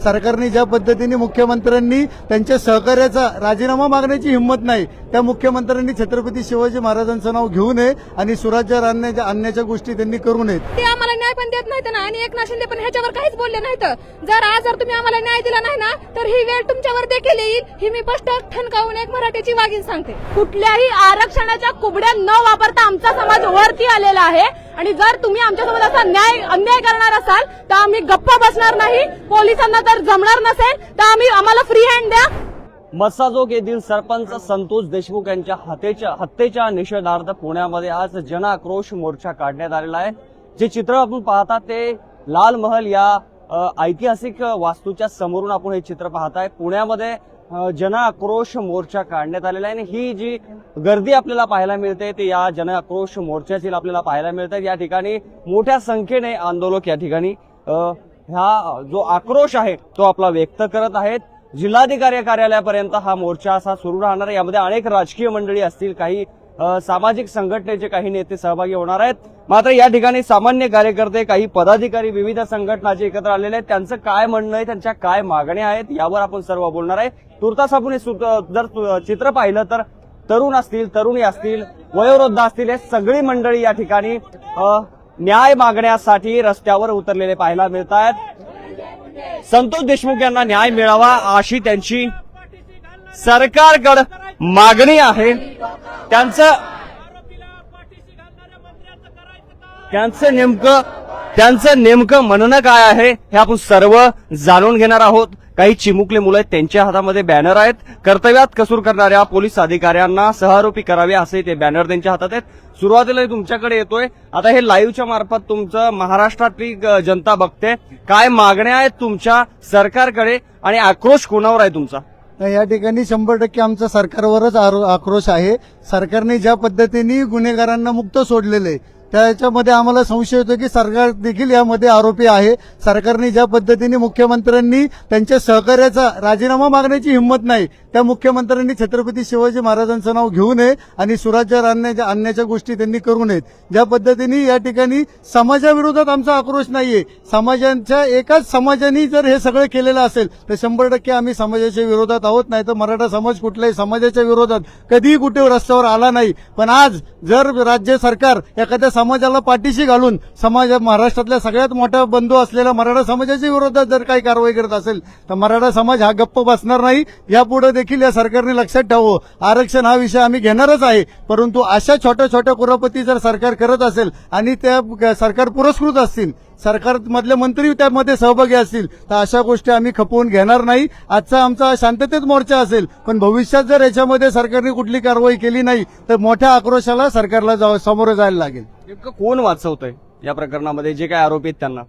सरकारने ज्या पद्धतीने मुख्यमंत्र्यांनी त्यांच्या सहकार्याचा राजीनामा मागण्याची हिंमत नाही, त्या मुख्यमंत्र्यांनी छत्रपती शिवाजी महाराजांचं नाव घेऊ नये आणि सुराज्यावर आणण्याच्या गोष्टी त्यांनी करू नयेत. ते आम्हाला न्याय पण देत नाहीत ना, आणि एकनाथ शिंदे पण ह्याच्यावर काहीच बोलले नाहीत. जर तुम्ही आम्हाला न्याय दिला नाही ना, तर ही वेळ तुमच्यावर देखील येईल, ही मी स्पष्ट ठणकावून एक मराठीची वागीण सांगते. कुठल्याही आरक्षणाच्या कुबड्या न वापरता आमचा समाज वरती आलेला आहे, आणि जर तुम्ही आमच्यासोबत असा अन्याय करणार असाल तर आम्ही गप्प बसणार नाही. पोलिसांना जर जमणार नसेल तर आम्हाला फ्री हँड द्या. मस्साजोग येथील सरपंच संतोष देशमुख यांच्या हत्येच्या निषेधार्थ पुण्यामध्ये आज जन आक्रोश मोर्चा काढण्यात आलेला आहे. जे चित्र आपण पाहता ते लाल महल या ऐतिहासिक वास्तूच्या समोरून आपण हे चित्र पाहताय. पुण्यामध्ये जन आक्रोश मोर्चा काढण्यात आलेला आहे, आणि ही जी गर्दी आपल्याला पाहायला मिळते ते या जन आक्रोश मोर्चातील आपल्याला पाहायला मिळते. या ठिकाणी मोठ्या संख्येने आंदोलक या ठिकाणी हा जो आक्रोश आहे तो आपला व्यक्त करत आहेत. जिल्हाधिकारी कार्यालयापर्यंत हा मोर्चा असा सुरू राहणार आहे. यामध्ये अनेक राजकीय मंडळी असतील, काही सामाजिक संघटनेचे काही नेते सहभागी होणार आहेत. मात्र या ठिकाणी सामान्य कार्यकर्ते, काही पदाधिकारी, विविध संघटनाचे एकत्र आलेले आहेत. त्यांचं काय म्हणणं आहे, त्यांच्या काय मागण्या आहेत, यावर आपण सर्व बोलणार आहे. तुर्तास आपण जर चित्र पाहिलं तर तरुण असतील, तरुणी असतील, वयोवृद्ध असतील, हे सगळी मंडळी या ठिकाणी न्याय मागण्यासाठी रस्त्यावर उतरलेले पाहायला मिळत आहेत. संतोष देशमुख यांना न्याय मिळावा अशी त्यांची सरकारकडे मागणी आहे. त्यांचं नेमकं म्हणणं काय आहे हे आपण सर्व जाणून घेणार आहोत. काही चिमुकले मुलं आहेत, त्यांच्या हातामध्ये बॅनर आहेत. कर्तव्यात कसूर करणाऱ्या पोलीस अधिकाऱ्यांना सहारोपी करावे असे ते बॅनर त्यांच्या हातात आहेत. सुरुवातीला तुमच्याकडे येतोय, आता हे लाईव्हच्या मार्फत तुमचं महाराष्ट्रातली जनता बघते. काय मागण्या आहेत तुमच्या सरकारकडे आणि आक्रोश कोणावर आहे तुमचा? या ठिकाणी 100% आमचा सरकारवरच आक्रोश आहे. सरकारने ज्या पद्धतीने गुन्हेगारांना मुक्त सोडलेले, त्याच्यामध्ये आम्हाला संशय होतो की सरकार देखील यामध्ये आरोपी आहे. सरकारने ज्या पद्धतीने मुख्यमंत्र्यांनी त्यांच्या सहकार्याचा राजीनामा मागण्याची हिंमत नाही, त्या मुख्यमंत्र्यांनी छत्रपती शिवाजी महाराजांचं नाव घेऊ नये आणि सुराज्यावर आणण्याच्या गोष्टी त्यांनी करू नयेत. ज्या पद्धतीने या ठिकाणी समाजाविरोधात आमचा आक्रोश नाहीये, समाजांच्या एकाच समाजाने जर हे सगळं केलेलं असेल तर 100% आम्ही समाजाच्या विरोधात आहोत. नाही तर मराठा समाज कुठल्याही समाजाच्या विरोधात कधीही कुठे रस्त्यावर आला नाही. पण आज जर राज्य सरकार एखाद्या समाजाला पाठीशी घालून महाराष्ट्रातल्या सगळ्यात मोठा बंधू असलेल्या मराठा समाजाच्या विरोधात जर काही कारवाई करत असेल तर मराठा समाज हा गप्प बसणार नाही. यापुढे देखील या सरकारने लक्षात ठेवावं, आरक्षण हा विषय आम्ही घेणारच आहे. परंतु अशा छोट्या छोट्या कुरापती जर सरकार करत असेल आणि त्या सरकार पुरस्कृत असतील, सरकारमधले मंत्री त्यामध्ये सहभागी असतील, तर अशा गोष्टी आम्ही खपवून घेणार नाही. आजचा आमचा शांततेत मोर्चा असेल, पण भविष्यात जर याच्यामध्ये सरकारने कुठली कारवाई केली नाही तर मोठ्या आक्रोशाला सरकारला सामोरं जायला लागेल. नेमकं कोण वाचवतंय या प्रकरणामध्ये? जे काय आरोपी आहेत त्यांना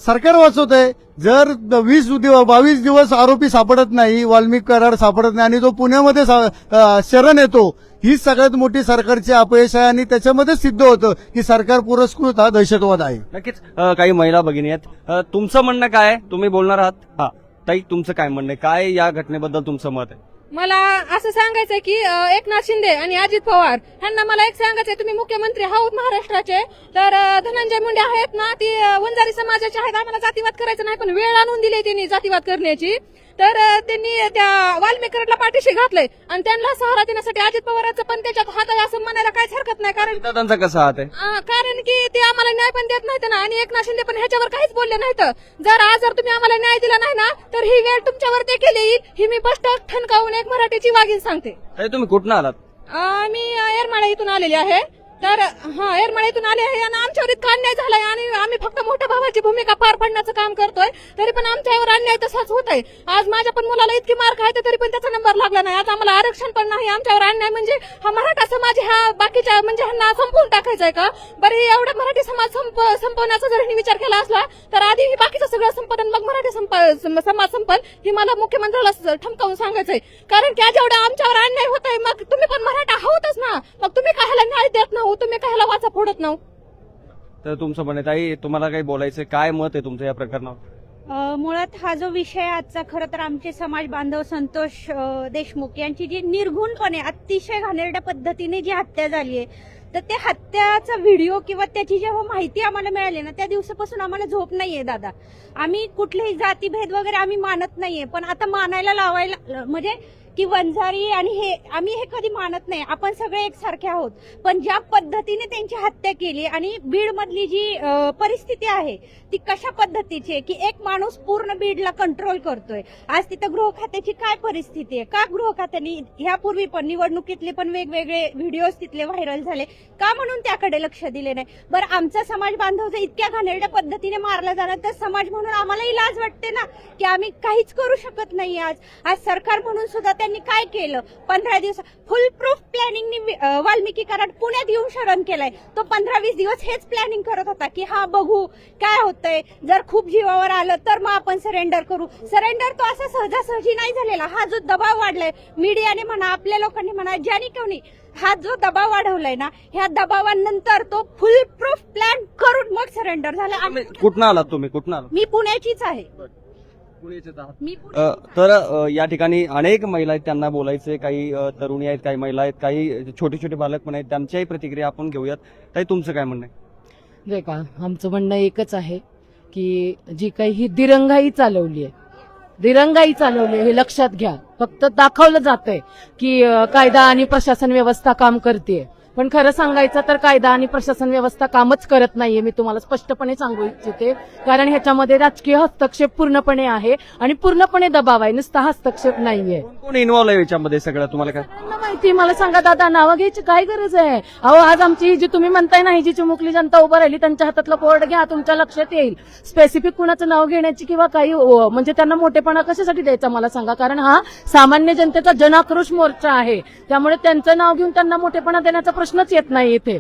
सरकार वाचवतंय. जर 22 दिवस आरोपी सापडत नाही, वाल्मिक कराड सापडत नाही आणि तो पुण्यामध्ये शरण येतो, ही सगळ्यात मोठी सरकारची अपयश आहे. आणि त्याच्यामध्ये सिद्ध होतं की सरकार पुरस्कृत हा दहशतवाद आहे. नक्कीच काही महिला भगिनी आहेत. तुमचं म्हणणं काय आहे? तुम्ही बोलणार आहात. हा ताई, तुमचं काय म्हणणं आहे? काय या घटनेबद्दल तुमचं मत आहे? मला असं सांगायचंय की एकनाथ शिंदे आणि अजित पवार ह्यांना मला एक सांगायचंय, तुम्ही मुख्यमंत्री आहोत महाराष्ट्राचे, तर धनंजय मुंडे आहेत ना, ती वंजारी समाजाचे आहेत. आम्हाला जातीवाद करायचं नाही, पण वेळ आणून दिली त्यांनी जातीवाद करण्याची. तर त्यांनी त्या वाल्मिक कराडला पाठीशी घातलंय आणि त्यांना सहारा देण्यासाठी अजित पवारांचं पण त्याच्यात हात आहे असं म्हणायला काहीच हरकत नाही. कारण त्यांचा कसा हात आहे? कारण की ते आम्हाला न्याय पण देत नाहीत ना, आणि एकनाथ शिंदे पण ह्याच्यावर काहीच बोलले नाहीत. जर तुम्ही आम्हाला न्याय दिला नाही ना, तर ही वेळ तुमच्यावर देखील येईल, ही मी स्पष्ट ठणकावून एक मराठीची वागीण सांगते. तुम्ही कुठनं आलात? मी येरमाळा इथून आलेली आहे. तर येरमाळ्यातून आले आहे आणि आमच्यावर इतका अन्याय झालाय आणि आम्ही फक्त मोठ्या भावाची भूमिका पार पाडण्याचं काम करतोय, तरी पण आमच्यावर अन्याय तसाच होत आहे. आज माझ्या पण मुलाला इतकी मार्क आहे तरी पण त्याचा नंबर लागला नाही. आज आम्हाला आरक्षण पण नाही. आमच्यावर अन्याय म्हणजे हा मराठा समाज ह्या बाकीच्या म्हणजे ह्यांना संपवून टाकायचा आहे का? बरं, एवढा मराठी समाज संपवण्याचा जर विचार केला असला तर आधी ही बाकीचं सगळं संपत मग मराठी समाज संपल, ही मला मुख्यमंत्र्याला ठमकावून सांगायचंय. कारण की आज एवढा आमच्यावर अन्याय होत आहे, मग तुम्ही पण मराठा आहोतच ना, मग तुम्ही कायला न्याय देत ना, तुम्ही कायला वाचा फोडत ना? तर तुमचं म्हणत आहे, तुम्हाला काही बोलायचं, काय मत आहे तुमचं या प्रकरणावर? मुळात हा जो विषय आजचा, खरं तर आमचे समाज बांधव संतोष देशमुख यांची जी निर्घुणपणे अतिशय घाणेरड्या पद्धतीने जी हत्या झाली आहे तर ते हत्याचा व्हिडिओ किंवा त्याची जेव्हा माहिती आम्हाला मिळाली ना, त्या दिवसापासून आम्हाला झोप नाहीये दादा. आम्ही कुठलेही जातीभेद वगैरे आम्ही मानत नाहीये, पण आता मानायला लावायला म्हणजे की वंजारी आणि हे आम्ही हे कधी मानत नाही. आपण सगळे एकसारखे आहोत. पण ज्या पद्धतीने त्यांची हत्या केली आणि बीड मधली जी परिस्थिती आहे ती कशा पद्धतीची आहे की एक माणूस पूर्ण बीडला कंट्रोल करतोय. आज तिथं गृह खात्याची काय परिस्थिती आहे, का गृह खात्याने ह्यापूर्वी पण निवडणुकीतले पण वेगवेगळे व्हिडिओज तिथले व्हायरल झाले, का म्हणून त्याकडे लक्ष दिले नाही. बरं, आमचा समाज बांधव जर इतक्या घाणेरड्या पद्धतीने मारला जाणार तर समाज म्हणून आम्हालाही लाज वाटते ना की आम्ही काहीच करू शकत नाही. आज सरकार म्हणून सुद्धा त्यांनी काय केलं, 15 दिवस फुल प्रूफ प्लॅनिंगनी वाल्मिकी कराड पुण्यात येऊन शरण केलाय. तो 15-20 दिवस हेच प्लॅनिंग करत होता की हा बघू काय होतंय, जर खूप जीवावर आलं तर मग आपण सरेंडर करू. सरेंडर तो असा सहजासहजी नाही झालेला. हा जो दबाव वाढलाय मीडियाने म्हणा, आपल्या लोकांनी म्हणा, ज्याने कोणी हा जो दबाव वाढवलाय ना, ह्या दबावानंतर तो फुल प्रूफ प्लॅन करून मग सरेंडर झाला. कुठनं आलात तुम्ही, कुठनं आलात? मी पुण्याचीच आहे. मी तर या ठिकाणी अनेक महिला आहेत, त्यांना बोलायचे. काही तरुणी आहेत, काही महिला आहेत, काही छोटे छोटे बालक पण आहेत. त्यांच्याही प्रतिक्रिया आपण घेऊयात. ताई, तुमचं काय म्हणणं आहे? जे का आमचं म्हणणं एकच आहे की जी काही ही दिरंगाई चालवली आहे हे लक्षात घ्या. फक्त दाखवलं जातंय की कायदा आणि प्रशासन व्यवस्था काम करते, पण खरं सांगायचं तर कायदा आणि प्रशासन व्यवस्था कामच करत नाहीये. मी तुम्हाला स्पष्टपणे सांगू इच्छिते, कारण ह्याच्यामध्ये राजकीय हस्तक्षेप पूर्णपणे आहे आणि पूर्णपणे दबाव आहे, नुसता हस्तक्षेप नाहीये. कोण इन्व्हॉल्व आहे याच्यामध्ये सगळं, तुम्हाला काय त्यांना माहिती? मला सांगा दादा, नावं घ्यायची काय गरज आहे? अहो, आज आमची जी तुम्ही म्हणताय ना, ही जी चिमुकली जनता उभं राहिली, त्यांच्या हातातलं बोर्ड घ्या, तुमच्या लक्षात येईल. स्पेसिफिक कुणाचं नाव घेण्याची किंवा काही म्हणजे त्यांना मोठेपणा कशासाठी द्यायचा मला सांगा, कारण हा सामान्य जनतेचा जनाक्रोश मोर्चा आहे. त्यामुळे त्यांचं नाव घेऊन त्यांना मोठेपणा देण्याचा प्रश्नच येत नाही इथे.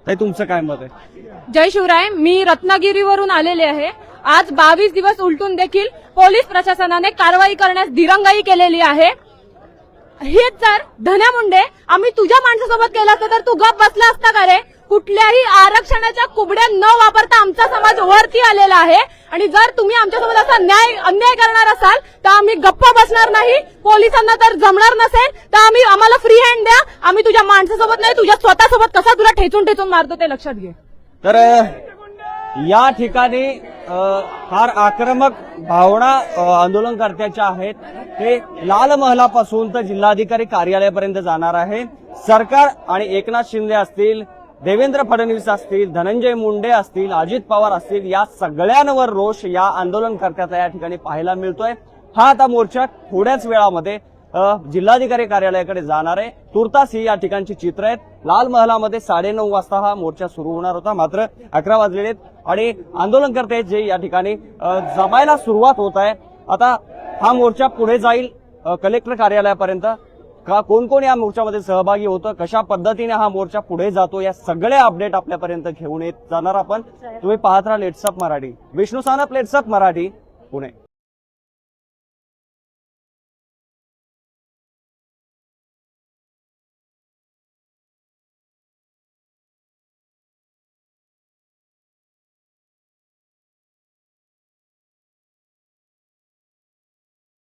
ताई, तुमचं काय मत आहे? जय शिवराय. मी रत्नागिरीवरून आलेले आहे. आज 22 दिवस उलटून देखील पोलीस प्रशासनाने कारवाई करण्यास दिरंगाई केलेली आहे. हेच जर धन्या मुंडे आम्ही तुझ्या माणसासोबत केलं असतं तर तू गप बसला असता का रे? कुठल्याही आरक्षणाच्या कुबड्या न वापरता आमचा समाज वरती आलेला आहे आणि जर तुम्ही आमच्यासोबत असा अन्याय करणार असाल तर आम्ही गप्प बसणार नाही. पोलिसांना तर जमणार नसेल तर आम्हाला फ्री हँड द्या. आम्ही तुझ्या माणसासोबत नाही, तुझ्या स्वतःसोबत कसा तुला ठेचून मारतो ते लक्षात घे. तर या ठिकाणी फार आक्रमक भावना आंदोलनकर्त्याच्या आहेत. ते लाल महालापासून तर जिल्हाधिकारी कार्यालयापर्यंत जाणार आहे. सरकार आणि एकनाथ शिंदे असतील, देवेंद्र फडणवीस असतील, धनंजय मुंडे असतील, अजित पवार असतील, या सगळ्यांवर रोष या आंदोलनकर्त्याचा या ठिकाणी पाहायला मिळतोय. हा आता मोर्चा थोड्याच वेळामध्ये जिल्हाधिकारी कार्यालयाकडे जाणार आहे. तुर्तास ही या ठिकाणची चित्र आहेत. लाल महालामध्ये 9:30 वाजता हा मोर्चा सुरू होणार होता, मात्र 11 वाजलेले आणि आंदोलनकर्ते जे या ठिकाणी जमायला सुरुवात होत आहे. आता हा मोर्चा पुढे जाईल कलेक्टर कार्यालयापर्यंत. का कोण कोण या मोर्चामध्ये सहभागी होतं, कशा पद्धतीने हा मोर्चा पुढे जातो, या सगळे अपडेट आपल्यापर्यंत घेऊन येत जाणार आपण. तुम्ही पाहत राहा लेट्सअप मराठी. विष्णू सानप, लेट्सअप मराठी, पुणे.